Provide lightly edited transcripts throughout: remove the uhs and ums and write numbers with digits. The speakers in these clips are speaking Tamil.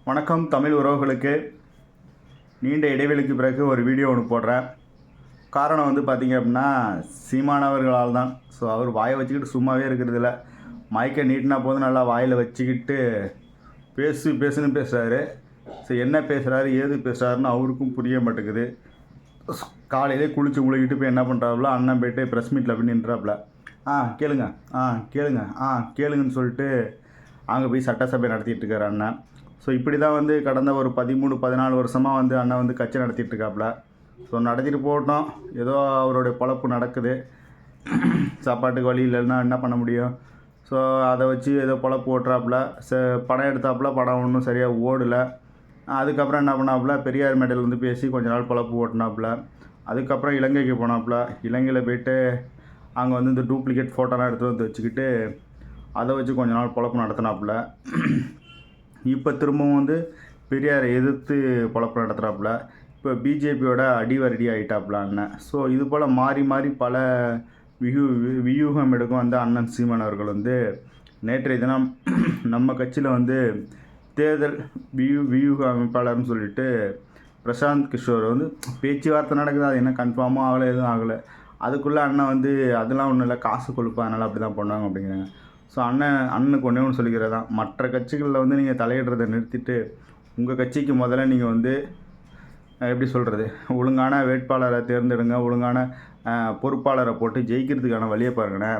வணக்கம் தமிழ் உறவுகளுக்கு. நீண்ட இடைவெளிக்கு பிறகு ஒரு வீடியோ ஒன்று போடுறேன். காரணம் வந்து பார்த்திங்க அப்படின்னா சீமானவர்களால் தான். ஸோ அவர் வாயை வச்சுக்கிட்டு சும்மாவே இருக்கிறதில்ல. மைக்கை நீட்டினா போதும் நல்லா வாயில் வச்சுக்கிட்டு பேசுன்னு பேசுகிறாரு. ஸோ என்ன பேசுகிறாரு ஏது பேசுகிறாருன்னு அவருக்கும் புரிய மாட்டேங்குது. காலையிலே குளிச்சு முழுகிட்டு போய் என்ன பண்ணுறாப்புல, அண்ணன் போய்ட்டு ப்ரெஸ் மீட்டில் போய் நின்றாப்புல. கேளுங்கன்னு சொல்லிட்டு அங்கே போய் சட்டசபை நடத்திட்டு இருக்காரு அண்ணன். ஸோ இப்படி தான் வந்து கடந்த ஒரு 13-14 வருஷமாக வந்து அண்ணன் வந்து கட்சி நடத்திட்டு இருக்காப்புல. ஸோ நடத்திட்டு போகட்டும், ஏதோ அவருடைய பொழப்பு நடக்குது. சாப்பாட்டுக்கு வழி இல்லைன்னா என்ன பண்ண முடியும்? ஸோ அதை வச்சு ஏதோ பொழப்பு ஓட்டுறாப்புல. படம் எடுத்தாப்புல, படம் ஒன்றும் சரியாக ஓடலை. அதுக்கப்புறம் என்ன பண்ணாப்புல, பெரியார் மேடையில் வந்து பேசி கொஞ்ச நாள் பொழப்பு ஓட்டினாப்புல. அதுக்கப்புறம் இலங்கைக்கு போனாப்புல. இலங்கையில் போய்ட்டு அங்கே வந்து இந்த டூப்ளிகேட் ஃபோட்டோலாம் எடுத்து வந்து வச்சுக்கிட்டு அதை வச்சு கொஞ்ச நாள் பொழப்பு நடத்தினாப்புல. இப்போ திரும்பவும் வந்து பெரியாரை எதிர்த்து பொழப்பு நடத்துகிறாப்புல. இப்போ பிஜேபியோட அடிவரடி ஆகிட்டாப்புல அண்ணன். ஸோ இது போல் மாறி மாறி பல வியூகம் எடுக்கும் வந்து அண்ணன் சீமான் அவர்கள் வந்து நேற்றைய தினம் நம்ம கட்சியில் வந்து தேர்தல் வியூக அமைப்பாளர்னு சொல்லிட்டு பிரசாந்த் கிஷோர் வந்து பேச்சுவார்த்தை நடக்குது. அது என்ன கன்ஃபார்மாக ஆகலை, எதுவும் ஆகலை. அதுக்குள்ளே அண்ணன் வந்து அதெல்லாம் ஒன்றும் இல்லை, காசு கொடுப்பா, அதனால் அப்படி தான் பண்ணுவாங்க அப்படிங்கிறாங்க. ஸோ அண்ணனுக்கு ஒன்று சொல்லிக்கிறது தான், மற்ற கட்சிகளில் வந்து நீங்கள் தலையிடுறதை நிறுத்திட்டு உங்கள் கட்சிக்கு முதல்ல நீங்கள் வந்து எப்படி சொல்கிறது, ஒழுங்கான வேட்பாளரை தேர்ந்தெடுங்க, ஒழுங்கான பொறுப்பாளரை போட்டு ஜெயிக்கிறதுக்கான வழியை பாருங்கண்ணே.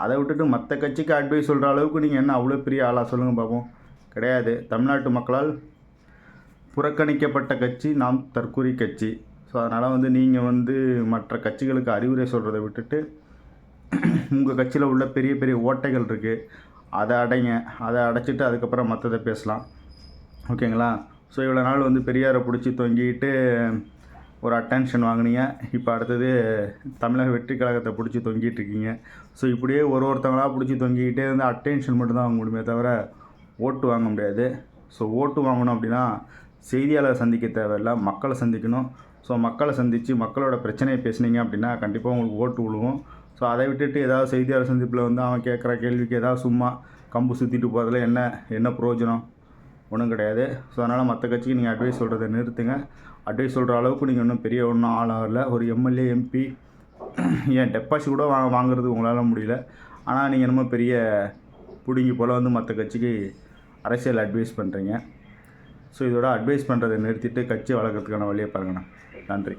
அதை விட்டுட்டு மற்ற கட்சிக்கு அட்வைஸ் சொல்கிற அளவுக்கு நீங்கள் என்ன அவ்வளோ பெரிய ஆளாக சொல்லுங்கள் பார்ப்போம். கிடையாது. தமிழ்நாட்டு மக்களால் புறக்கணிக்கப்பட்ட கட்சி நாம் தற்கூரி கட்சி. ஸோ அதனால் வந்து நீங்கள் வந்து மற்ற கட்சிகளுக்கு அறிவுரை சொல்கிறத விட்டுட்டு உங்கள் கட்சியில் உள்ள பெரிய பெரிய ஓட்டைகள் இருக்குது, அதை அடைங்க. அதை அடைச்சிட்டு அதுக்கப்புறம் மற்றதை பேசலாம், ஓகேங்களா? ஸோ இவ்வளோ நாள் வந்து பெரியாரை பிடிச்சி தொங்கிட்டு ஒரு அட்டென்ஷன் வாங்கினீங்க. இப்போ அடுத்தது தமிழக வெற்றி கழகத்தை பிடிச்சி தொங்கிட்டு இருக்கீங்க. ஸோ இப்படியே ஒருத்தவங்களாக பிடிச்சி தொங்கிக்கிட்டே வந்து அட்டென்ஷன் மட்டும்தான் வாங்க முடியுமே தவிர ஓட்டு வாங்க முடியாது. ஸோ ஓட்டு வாங்கணும் அப்படின்னா செய்தியாளரை சந்திக்க தேவையில்லை, மக்களை சந்திக்கணும். ஸோ மக்களை சந்தித்து மக்களோட பிரச்சனையை பேசுனீங்க அப்படின்னா கண்டிப்பாக உங்களுக்கு ஓட்டு விழுவும். ஸோ அதை விட்டுட்டு ஏதாவது செய்தியாளர் சந்திப்பில் வந்து அவன் கேட்குற கேள்விக்கு ஏதாவது சும்மா கம்பு சுற்றிட்டு போகிறதுல என்ன பிரயோஜனம்? ஒன்றும் கிடையாது. ஸோ அதனால் மற்ற கட்சிக்கு நீங்கள் அட்வைஸ் சொல்கிறத நிறுத்துங்க. அட்வைஸ் சொல்கிற அளவுக்கு நீங்கள் இன்னும் பெரிய ஒன்றும் ஆளாகல. ஒரு எம்எல்ஏ எம்பி ஏன் டெபாசிட் கூட வாங்குறது உங்களால் முடியல. ஆனால் நீங்கள் என்னமோ பெரிய பிடுங்கி போல் வந்து மற்ற கட்சிக்கு அரசியல் அட்வைஸ் பண்ணுறீங்க. ஸோ இதோட அட்வைஸ் பண்ணுறதை நிறுத்திட்டு கட்சி வளர்க்குறதுக்கான வழியை பாருங்கண்ணா. நன்றி.